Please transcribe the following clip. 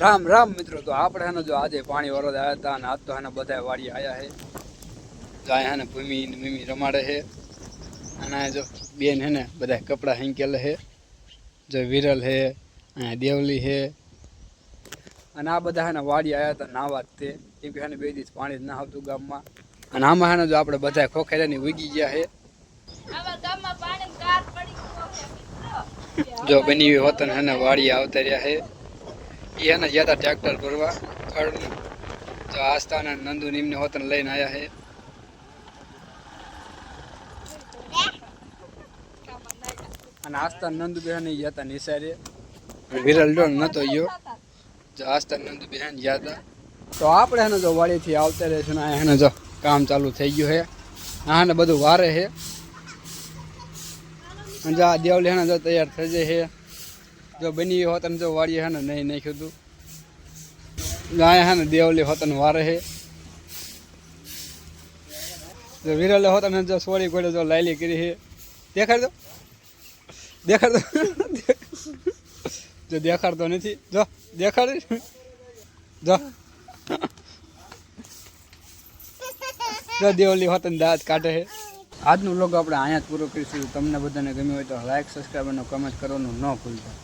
રામ રામ મિત્રો, તો આપણે હે ને જો આજે પાણી વરદ આવ્યા હતા અને આજ તો હે ને બધા વાડી આવ્યા છે. જો અહીંયા હે ને ભૂમિ ને મીમી રમાડે છે અને જો બેન હે ને બધા કપડા હેંકેલે છે. જો વિરલ છે, અહીંયા દેવલી છે અને આ બધા હે ને વાડી આવ્યા હતા નાવા તે કેમ કે હે ને 2 દિવસ પાણી જ ના આવતું ગામમાં. અને આમાં હે ને જો આપણે બધા ખોખેરાની ઉગી ગયા છે. જો બની વતન હે ને વાડી આવતા રહ્યા છે. એને જ્યાં ટ્રેક્ટર ભરવા ખડનું તો આસ્થાના નંદુ નીમને હોતન લઈને આવ્યા છે. અને આસ્થા નંદુ બહેન ગયા નિસારે વિરલ ડોન નતો ગયો. જો આસ્થા નંદુ બહેન ગયા હતા. તો આપણે એને જો વાડીથી આવતા રહીશું ને એને જો કામ ચાલુ થઈ ગયું છે. આ ને બધું વારે છે અને જો આ દેવલી એને જો તૈયાર થઈ જાય છે. જો બની હોતન જો વાડીએ હે ને નહીં નાખ્યું હતું. અહીંયા હે ને દેવલી હોતન વારે છે. જો વિરલે હોતન જો સોરી કોડે જો લાયલી કરી છે. દેખાડતો દેખાડતો જો દેખાડતો નથી. જો દેખાડે જો જો દેવલી હોતન દાંત કાઢે છે. આજનું વ્લોગ આપણે અહીંયા જ પૂરો કરીશું. તમને બધાને ગમ્યું હોય તો લાઈક, સબસ્ક્રાઈબ અને કમેન્ટ કરવાનું ન ભૂલતા.